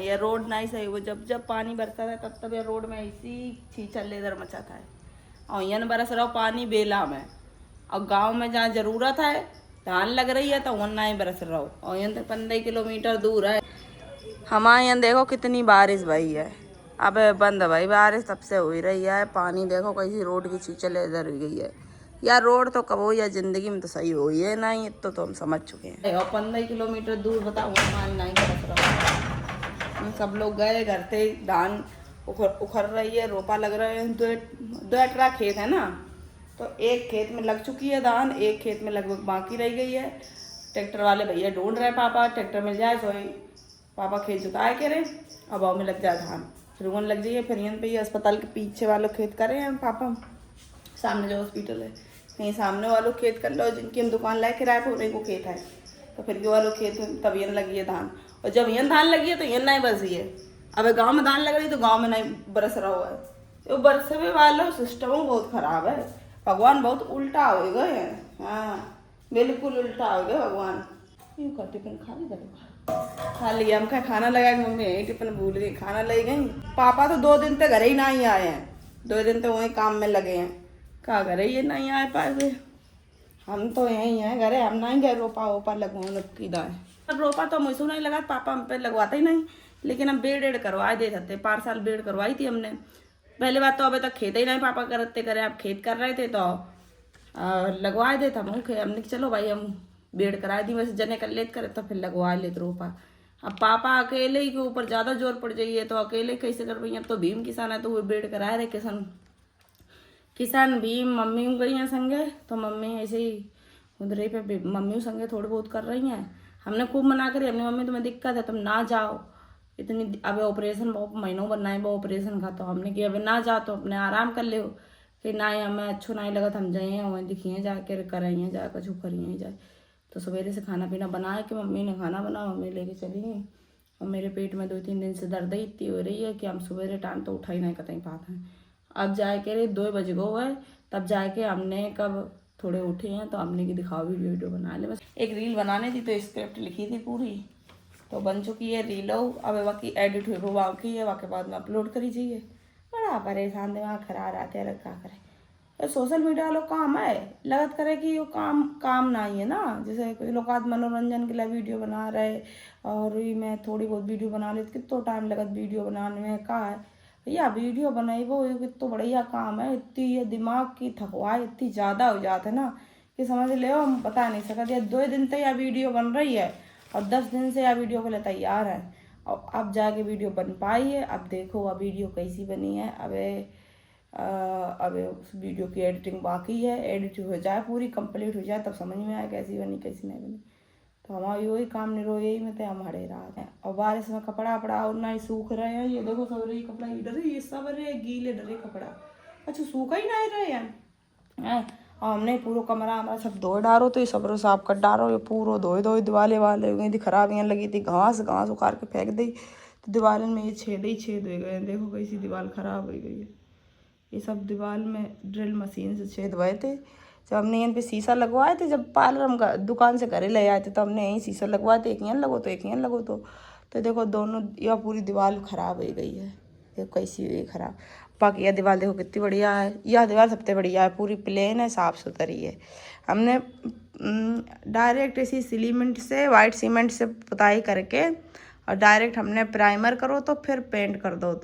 ये रोड नहीं सही, वो जब जब पानी बरसा है तब तब ये रोड में ऐसी छीछल लेदर मचाता है। और यहाँ बरस रहा पानी बेला में, और गांव में जहाँ जरूरत है धान लग रही है तो वहाँ नहीं बरस रहा हो। और यहाँ तक 15 किलोमीटर दूर है। हमारे यहाँ देखो कितनी बारिश भई है, अब बंद भाई बारिश तब से हो ही रही है। पानी देखो कैसी रोड की छीछल इधर हुई गई है। यार रोड तो कब हो या जिंदगी में तो सही हो ही है नहीं, इतना तो हम समझ चुके हैं। और 15 किलोमीटर दूर बताओ पानी नहीं बरस रहा। सब लोग गए घर से, धान उखड़ रही है, रोपा लग रहा है। दो एकड़ा खेत है ना, तो एक खेत में लग चुकी है धान, एक खेत में लगभग बाकी रह गई है। ट्रैक्टर वाले भैया ढूंढ रहे पापा, ट्रैक्टर मिल जाए तो पापा खेत जुताए करे, अब में लग जाए धान, फिर वन लग जाइए। फिर यहाँ पे अस्पताल के पीछे वालों खेत करे हैं पापा, सामने जो हॉस्पिटल है कहीं सामने वालों खेत कर लो, जिनकी हम दुकान लाए किराए पर उन्हीं को खेत है, तो फिर ये वालों खेत में तब यहाँ लगी है धान। और जब यहाँ धान लगी है तो यहाँ नहीं बरसी है। अब गांव में धान लग रही तो गांव में नहीं बरस रहा हुआ है। तो बरसवे वाला सिस्टम बहुत खराब है। भगवान बहुत उल्टा हो गए हैं, हाँ बिल्कुल उल्टा हो गए भगवान। यूँ कर टिफिन खा लिया, हम क्या खाना लगा के मम्मी यही टिफिन भूल गई, खाना ले गई। पापा तो 2 दिन तक घर ही नहीं आए हैं, 2 दिन तो वहीं काम में लगे हैं। क्या करे ये नहीं आए पाए, हम तो यहीं हैं घरे, हम नहीं गए रोपा वोपा लगवाने की दाएँ। अब रोपा तो मुझसे नहीं लगा, पापा हम पे लगवाते ही नहीं, लेकिन हम बेड़ एड़ करवा दे सकते। 5 साल बेड़ करवाई थी हमने। पहले बात तो अभी तक खेत ही नहीं पापा करते करे, आप खेत कर रहे थे तो लगवा देता हमने चलो भाई हम बेड़ करा दी, वैसे जने कर लेते करे तो फिर लगवा लेते रोपा। अब पापा अकेले ही के ऊपर ज़्यादा जोर पड़ जाइए तो अकेले कैसे कर पाइए। अब तो भीम किसान है तो वो बेड़ कराए रहे, किसान भीम मम्मी गई हैं संगे, तो मम्मी ऐसे ही उधर पे मम्मी संगे थोड़े बहुत कर रही हैं। हमने खूब मना करी, हमने मम्मी तुम्हें दिक्कत है तुम ना जाओ, इतनी अब ऑपरेशन बहुत महीनों बनना है वो ऑपरेशन का, तो हमने कि अब ना जाओ तो अपने आराम कर ले हो कि ना हमें अच्छो नहीं लगा, हम जाइए वहीं दिखिए जाके कराइए जा कुछ करिए जाए। तो सवेरे से खाना पीना बनाए कि मम्मी ने खाना बना, मम्मी लेके चली गई। और मेरे पेट में 2-3 दिन से दर्द ही इतनी हो रही है कि हम सवेरे टाइम तो उठा ही नहीं कतई पाते हैं। अब जाए के 2 बज गो है, तब जाके हमने कब थोड़े उठे हैं तो हमने की दिखाओ वीडियो बना ले। बस एक रील बनाने थी तो स्क्रिप्ट लिखी थी पूरी, तो बन चुकी है रील। अब बाकी एडिट हुई बाकी है, बाकी बाद में अपलोड करी चाहिए। बड़ा परेशान दिमाग खराब रहते हैं, क्या करें। तो सोशल मीडिया वालों काम है, लगत करे कि ये काम नहीं है ना। जैसे कुछ लोग आज मनोरंजन के लिए वीडियो बना रहे, और मैं थोड़ी बहुत वीडियो बना लेती, कितना टाइम लगत वीडियो बनाने में, का है भैया वीडियो बनाई वो कितना बढ़िया काम है। इतनी ये दिमाग की थकवाई इतनी ज़्यादा हो जाता है ना कि समझ ले हम बता नहीं सकते। 2 दिन से यह वीडियो बन रही है और 10 दिन से यह वीडियो के लिए तैयार है, और अब जाके वीडियो बन पाई है। अब देखो अब वीडियो कैसी बनी है। अब उस वीडियो की एडिटिंग बाकी है, एडिट हो जाए पूरी कंप्लीट हो जाए तब समझ में आए कैसी बनी कैसी नहीं बनी। तो हमारी वही काम नहीं रो यही में थे हम हरे रात हैं। और बारिश में कपड़ा वपड़ा और ना ही सूख रहे हैं। ये देखो सब रही कपड़ा इधर, ये सब रहे गीले डरे कपड़ा, अच्छा सूखा ही नहीं रहे हैं। और हमने पूरा कमरा हमारा सब धो डालो, तो ये सब साफ कर डालो, ये पूरा धोए दिवाले वाले हुई थी, खराबियाँ लगी थी, घास उखाड़ के फेंक दी, तो दीवार में ये छेद ही छेद हो गए। देखो कैसी दीवार खराब हो गई है। ये सब दीवार में ड्रिल मशीन से छेद हुए थे। जब हमने यहाँ पे शीशा लगवाए थे, जब पार्लर हम दुकान से घरे ले आए थे तो हमने यहीं शीशा लगवाए थे, एक यहाँ लगो तो एक यहाँ लगो। तो देखो दोनों यह पूरी दीवार खराब हो गई है, देखो कैसी हुई खराब। बाकी यह दीवार देखो कितनी बढ़िया है, यह दीवार सबसे बढ़िया है, पूरी प्लेन है, साफ़ सुथरी है। हमने डायरेक्ट इसी सीमेंट से वाइट सीमेंट से पुताई करके और डायरेक्ट हमने प्राइमर करो तो फिर पेंट कर दो।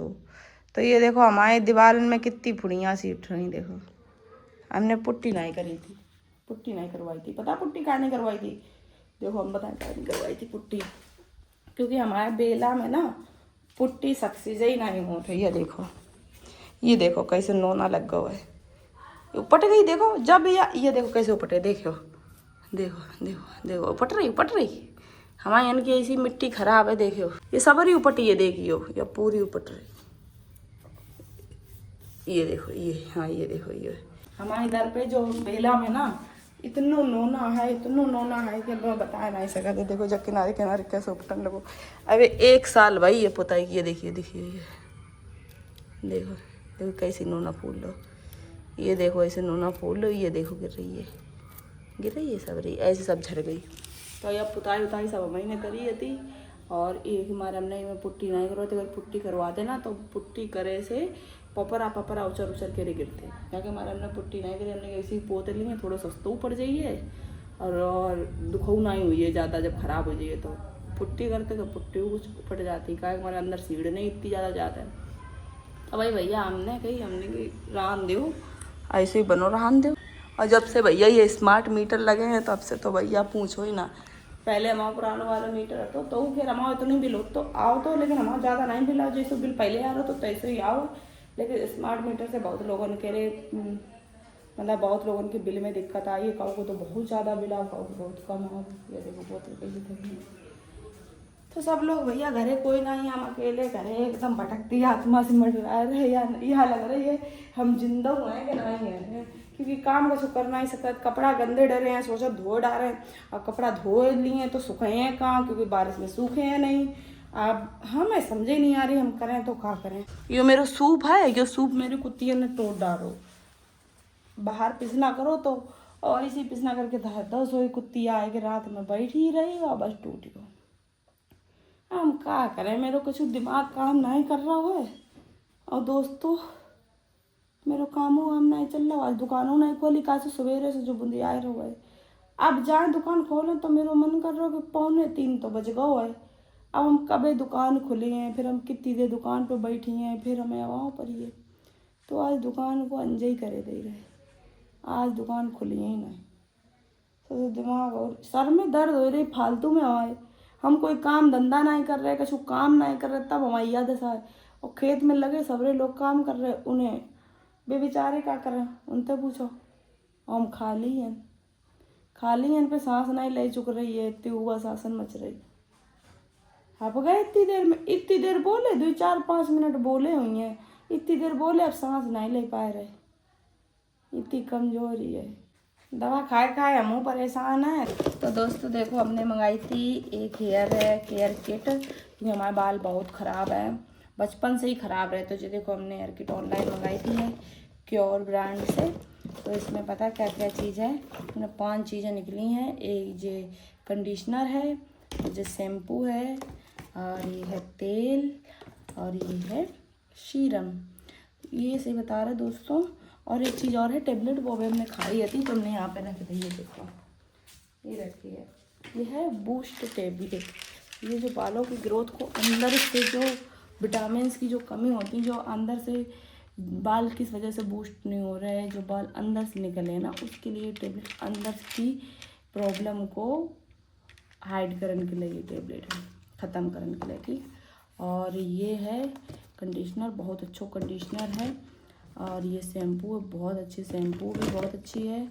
तो ये देखो हमारे दीवार में कितनी फुड़ियाँ सी उठ रही। देखो हमने पुट्टी नहीं करी थी, पुट्टी नहीं करवाई थी। पता पुट्टी क्या नहीं करवाई थी, देखो हम बताएं क्या नहीं करवाई थी पुट्टी, क्योंकि हमारे बेला में ना पुट्टी सक्सीज ही नहीं हो रही है। देखो ये देखो कैसे नोना लग गया है, उपट गई देखो जब ये देखो कैसे उपटे, देखो देखो देखो देखो उपट रही हमारे यहाँ की ऐसी मिट्टी खराब है। देखो ये सबरी उपटी है, देखियो ये पूरी उपट रही, ये देखो ये, हाँ ये देखो ये हमारे इधर पे जो बेला में ना इतना नोना है कि मैं बता नहीं सकता। देखो जब किनारे किनारे कैसे उपटन लगो। अबे 1 साल भाई ये पुताई की, ये देखिए ये देखो देखो कैसी नोना फूल लो, ये देखो ऐसे नोना फूल लो, ये देखो गिर रही है सब रही ऐसे सब झड़ गई। तो यह पुताई उताई सब महीने करी थी। और एक हमारे हमने में पुट्टी नहीं करवाते, अगर पुट्टी करवा देना तो पुट्टी करे से पपरा उचर उचर के गिरते, क्योंकि हमारे हमने पुट्टी नहीं करी, हमने ऐसी पोत ली है, थोड़ा सस्ता पड़ जाइए और दुखऊ नहीं हुई है ज़्यादा, जब खराब हो जाइए तो पुट्टी करते तो पुट्टी कुछ फट जाती, क्या हमारे अंदर सीढ़ नहीं इतनी ज़्यादा जाता है। अब भाई भैया हमने कही रान दो, ऐसे ही बनो रान दो। और जब से भैया ये स्मार्ट मीटर लगे हैं तब से तो भैया पूछो ही ना, पहले हमारा पुराना वाला मीटर है तो फिर हमारा तो नहीं बिल हो तो आओ तो, लेकिन हमारा ज़्यादा नहीं बिल आओ, जैसे बिल पहले आ रहा तो तैसे ही आओ। लेकिन स्मार्ट मीटर से बहुत लोगों के लिए मतलब बहुत लोगों के बिल में दिक्कत आई है, कहो को तो बहुत ज़्यादा बिल आओ, कहो को बहुत कम आओ, ये देखो बहुत रुपये। तो सब लोग भैया घरे कोई नहीं, हम अकेले घरे एकदम भटकती आत्मा से मर रहा है, या यह लग रही है हम जिंदा हुए हैं कि नहीं है, क्योंकि काम का कर नहीं सकता, कपड़ा गंदे डरे हैं, सोचा धो डाले हैं, और कपड़ा धो लिए तो सूखे हैं कहाँ, क्योंकि बारिश में सूखे हैं नहीं। अब हमें समझे नहीं आ रही हम करें तो क्या करें। ये मेरा सूप है, ये सूप मेरी कुत्तियों ने तोड़ डालो, बाहर पिसना करो तो, और इसी पिसना करके दो सोई कुत्ती आए कि रात में बैठी ही रही और बस टूट गई। हम क्या करें, मेरे कुछ दिमाग काम नहीं कर रहा है, और दोस्तों मेरा काम वाम नहीं चल रहा, आज दुकानों नहीं खोली, कहा से सवेरे से जो बूंदी आए रहो है, अब जाए दुकान खोलें तो मेरा मन कर रहा है कि 2:45 तो बज गए है। अब हम कब दुकान खुली हैं, फिर हम कितनी देर दुकान पर बैठी हैं, फिर हमें वहाँ पर ही है, तो आज दुकान को अंजे ही करे दे रहे, आज दुकान खुली ही नहीं। तो दिमाग और सर में दर्द हो रही फालतू में आए, हम कोई काम धंधा नहीं कर रहे, कुछ काम नहीं कर रहे, तब हमारी याद है सारे, और खेत में लगे सबरे लोग काम कर रहे, उन्हें बेचारे क्या कर रहे हैं उनसे पूछो, हम खाली हैं पे सांस नहीं ले चुक रही है, इतनी हुआ शासन मच रही। आप गए इतनी देर बोले, 2-4-5 मिनट बोले हुई हैं, इतनी देर बोले, अब सांस नहीं ले पा रहे, इतनी कमजोरी है, दवा खाए खाए हम परेशान है। तो दोस्तों देखो हमने मंगाई थी एक हेयर केयर किट, क्योंकि हमारे बाल बहुत ख़राब है, बचपन से ही ख़राब रहे, तो जो देखो हमने हेयर किट ऑनलाइन मंगाई थी है क्योर ब्रांड से। तो इसमें पता क्या क्या चीज़ है, इसमें 5 चीज़ें निकली हैं, एक जो कंडीशनर है, जो शैम्पू है, और ये है तेल, और ये है सीरम, ये से बता रहे दोस्तों। और एक चीज़ और है टेबलेट, वो भी हमने खाई थी, तो हमने यहाँ पे रख दी है, देखो ये रखी है, ये है बूस्ट टेबलेट, ये जो बालों की ग्रोथ को अंदर से जो विटामिन की जो कमी होती है, जो अंदर से बाल किस वजह से बूस्ट नहीं हो रहा है, जो बाल अंदर से निकले हैं ना, उसके लिए टेबलेट अंदर की प्रॉब्लम को हाइड करने के लिए ये टेबलेट है, ख़त्म करने के लिए, ठीक। और ये है कंडीशनर, बहुत अच्छा कंडीशनर है, और ये शैम्पू बहुत अच्छी, शैम्पू भी बहुत अच्छी है,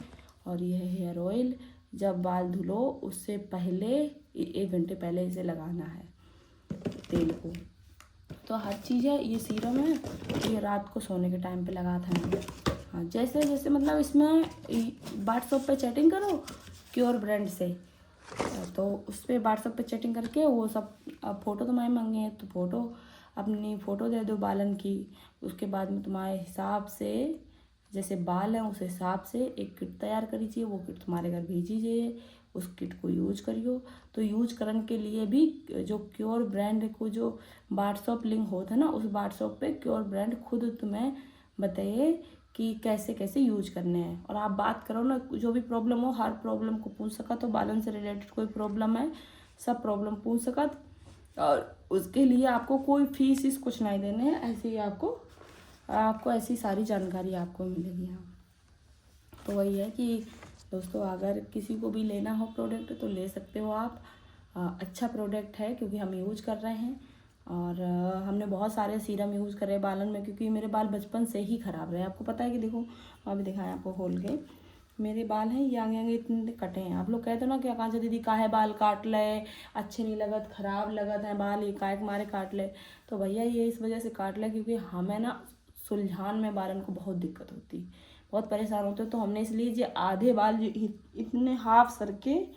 और ये है हेयर ऑयल, जब बाल धुलो उससे पहले 1 घंटे पहले इसे लगाना है तेल को। तो हर चीज़ है, ये सीरम है, ये रात को सोने के टाइम पे लगाता है। हाँ जैसे जैसे मतलब इसमें व्हाट्सएप पे चैटिंग करो क्योर ब्रांड से, तो उस पर व्हाट्सएप पे चैटिंग करके वो सब, अब फ़ोटो तुम्हारे मांगे हैं तो फ़ोटो, अपनी फ़ोटो दे दो बालन की, उसके बाद में तुम्हारे हिसाब से जैसे बाल हैं उस हिसाब से एक किट तैयार करी चाहिए, वो किट तुम्हारे घर भेजी जाइए, उस किट को यूज करियो। तो यूज करने के लिए भी जो क्योर ब्रांड को जो व्हाट्सअप लिंक होता है ना, उस व्हाट्सअप पे क्योर ब्रांड खुद तुम्हें बताइए कि कैसे कैसे यूज करने हैं, और आप बात करो ना, जो भी प्रॉब्लम हो हर प्रॉब्लम को पूछ सका, तो बालन से रिलेटेड कोई प्रॉब्लम है सब प्रॉब्लम पूछ सका, और उसके लिए आपको कोई फीस कुछ नहीं देने हैं, ऐसे ही आपको ऐसी सारी जानकारी आपको मिलेगी यहाँ। तो वही है कि दोस्तों अगर किसी को भी लेना हो प्रोडक्ट तो ले सकते हो आप, अच्छा प्रोडक्ट है, क्योंकि हम यूज कर रहे हैं, और हमने बहुत सारे सीरम यूज़ करे बालन में, क्योंकि मेरे बाल बचपन से ही ख़राब रहे, आपको पता है कि देखो अभी दिखाएं आपको खोल के, मेरे बाल हैं ये आगे आगे इतने कटे हैं। आप लोग कहते हो ना कि आकांक्षा दीदी काहे बाल काट ले, अच्छे नहीं लगत, ख़राब लगत है बाल, ये काहे के मारे काट ले, तो भैया ये इस वजह से काट ले क्योंकि हमें ना सुलझान में बालन को बहुत दिक्कत होती, बहुत परेशान होते, तो हमने इसलिए जो आधे बाल जो इतने हाफ सर के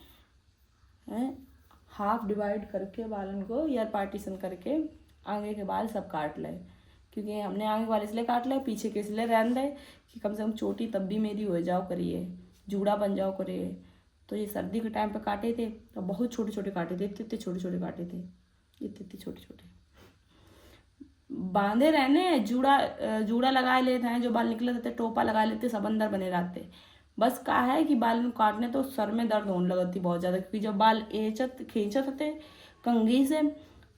हैं, हाफ डिवाइड करके बालन को ईयर पार्टीशन करके आगे के बाल सब काट ले, क्योंकि हमने आगे वाले इसलिए काट ले, पीछे के इसलिए रहने दे कि कम से कम चोटी तब भी मेरी हो जाओ करिए, जूड़ा बन जाओ करिए। तो ये सर्दी के टाइम पे काटे थे तो बहुत छोटे छोटे काटे थे, इतने छोटे छोटे काटे थे, इतने इतने छोटे छोटे बांधे रहने, जूड़ा लगा लेते हैं, जो बाल निकले रहते टोपा लगा लेते, सब अंदर बने रहते। बस का है कि बाल में काटने तो सर में दर्द होने लगती बहुत ज़्यादा, क्योंकि जब बाल खींचत थे कंघी से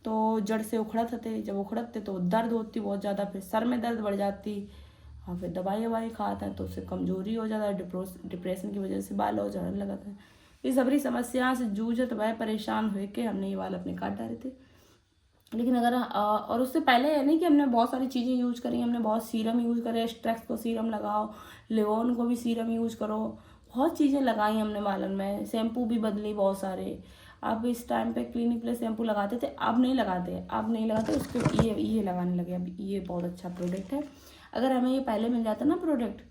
तो जड़ से उखड़त थे, जब उखड़त थे तो दर्द होती बहुत ज़्यादा, फिर सर में दर्द बढ़ जाती और फिर दवाई ववाई खाते हैं तो उससे कमजोरी हो जाता है, डिप्रेशन की वजह से बाल और झड़ने लगा था। ये सबरी समस्या से जूझत वह परेशान हुए कि हमने ये बाल अपने काट डाले थे। लेकिन अगर और उससे पहले है नहीं कि हमने बहुत सारी चीज़ें यूज करी, हमने बहुत सीरम यूज करे, स्ट्रेक्स को सीरम लगाओ, लिवोन को भी सीरम यूज करो, बहुत चीज़ें लगाई हमने बालन में, शैम्पू भी बदली बहुत सारे। अब इस टाइम पे क्लिनिक प्लस शैम्पू लगाते थे, अब नहीं लगाते उसके ये लगाने लगे। अब ये बहुत अच्छा प्रोडक्ट है, अगर हमें ये पहले मिल जाता ना प्रोडक्ट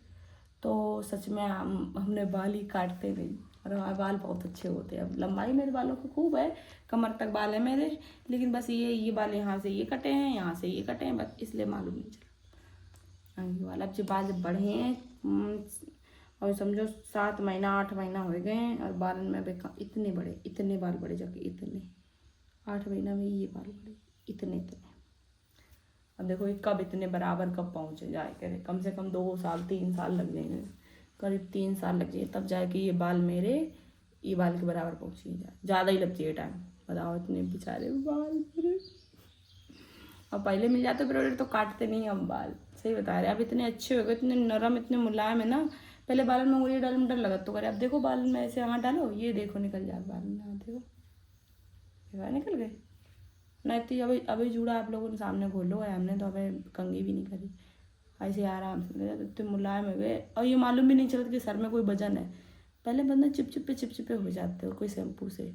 तो सच में हमने बाल ही काटते नहीं, और हमारे बाल बहुत अच्छे होते हैं। अब लंबाई मेरे बालों की खूब है, कमर तक बाल है मेरे, लेकिन बस ये बाल यहाँ से ये कटे हैं, यहाँ से ये कटे हैं, बस इसलिए मालूम नहीं चला। ये वाला अब जो बाल जब बढ़े हैं और समझो 7 महीना 8 महीना हो गए हैं और बालन में इतने बाल बढ़े जाके, इतने 8 महीना में ये बाल बढ़े इतने। अब देखो ये कब इतने बराबर कब पहुँचे जाए करे, कम से कम 2 साल 3 साल लग जाएंगे, करीब 3 साल लग जाए तब जाके ये बाल के बराबर पहुँची जाए, ज़्यादा ही लग जाए टाइम। बताओ इतने बेचारे बाल मेरे। अब पहले मिल जाते प्रोडक्ट तो काटते नहीं हम बाल, सही बता रहे। अब इतने अच्छे हो गए, इतने नरम इतने मुलायम है ना, पहले बालन में उंगली डालने में डर लगा तो करे, अब देखो बालन में ऐसे हाथ डालो, ये देखो निकल जाए बाल में, हाथ देखो निकल गए। नहीं तो अभी जूड़ा आप लोगों ने सामने खोलो है, हमने तो हमें कंघी भी नहीं करी, ऐसे आराम से इतने मुलायम हो गए। और ये मालूम भी नहीं चलता कि सर में कोई वजन है, पहले बंदा चिपचिपे हो जाते हो कोई शैम्पू से,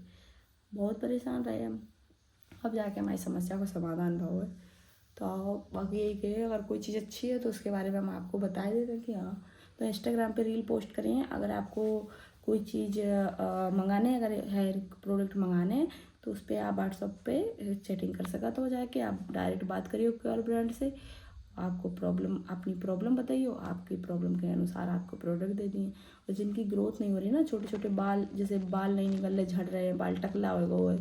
बहुत परेशान रहे हम। अब जाके हमारी समस्या का समाधान भाव है। तो बाकी यही कि अगर कोई चीज़ अच्छी है तो उसके बारे में हम आपको बता देते हैं कि हाँ, तो इंस्टाग्राम पे रील पोस्ट करिए। अगर आपको कोई चीज़ मंगाने, अगर हेयर प्रोडक्ट मंगाने हैं तो उस पर आप व्हाट्सअप पे चैटिंग कर सका, तो जाके आप डायरेक्ट बात करिए कोई ब्रांड से, आपको अपनी प्रॉब्लम बताइए, आपकी प्रॉब्लम के अनुसार आपको प्रोडक्ट दे दिए। और जिनकी ग्रोथ नहीं हो रही ना, छोटे छोटे बाल, जैसे बाल नहीं निकल रहे, झड़ रहे हैं, बाल टकला हो गए,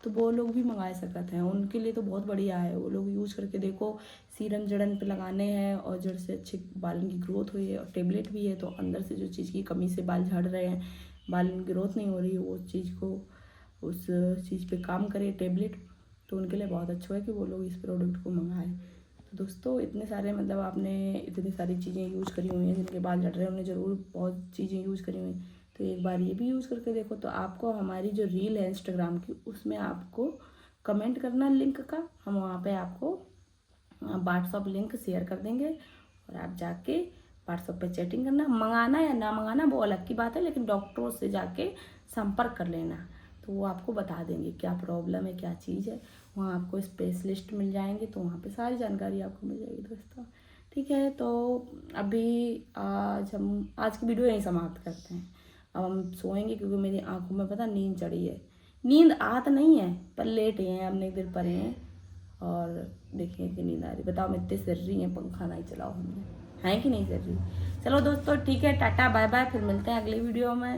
तो वो लोग भी मंगा सकते हैं, उनके लिए तो बहुत बढ़िया है। वो लोग यूज करके देखो, सीरम जड़न पे लगाने हैं और जड़ से अच्छी बालों की ग्रोथ हुई है, और टेबलेट भी है, तो अंदर से जो चीज़ की कमी से बाल झड़ रहे हैं, बालों की ग्रोथ नहीं हो रही है, उस चीज़ पे काम करे टेबलेट, तो उनके लिए बहुत अच्छा है कि वो लोग इस प्रोडक्ट को मंगाएं। तो दोस्तों इतने सारे मतलब आपने इतनी सारी चीज़ें यूज़ करी हुई हैं, जिनके बाल झड़ रहे हैं उन्हें ज़रूर बहुत चीज़ें यूज़ करी हुई हैं, तो एक बार ये भी यूज़ करके देखो। तो आपको हमारी जो रील है इंस्टाग्राम की, उसमें आपको कमेंट करना लिंक का, हम वहाँ पे आपको व्हाट्सअप लिंक शेयर कर देंगे, और आप जाके व्हाट्सअप पे चैटिंग करना। मंगाना या ना मंगाना वो अलग की बात है, लेकिन डॉक्टरों से जाके संपर्क कर लेना, तो वो आपको बता देंगे क्या प्रॉब्लम है, क्या चीज़ है। वहाँ आपको स्पेशलिस्ट मिल जाएंगे, तो वहाँ पे सारी जानकारी आपको मिल जाएगी दोस्तों। ठीक है, तो अभी आज की वीडियो यहीं समाप्त करते हैं। अब हम सोएंगे, क्योंकि मेरी आंखों में पता नींद चढ़ी है, नींद आ तो नहीं है पर लेट हैं, हमने एक देर परे हैं, और देखिए कि नींद आ रही। बताओ मैं इतने सिर रही हैं, पंखा नहीं चलाओ हमने, है कि नहीं सिर रही। चलो दोस्तों ठीक है, टाटा बाय बाय, फिर मिलते हैं अगली वीडियो में।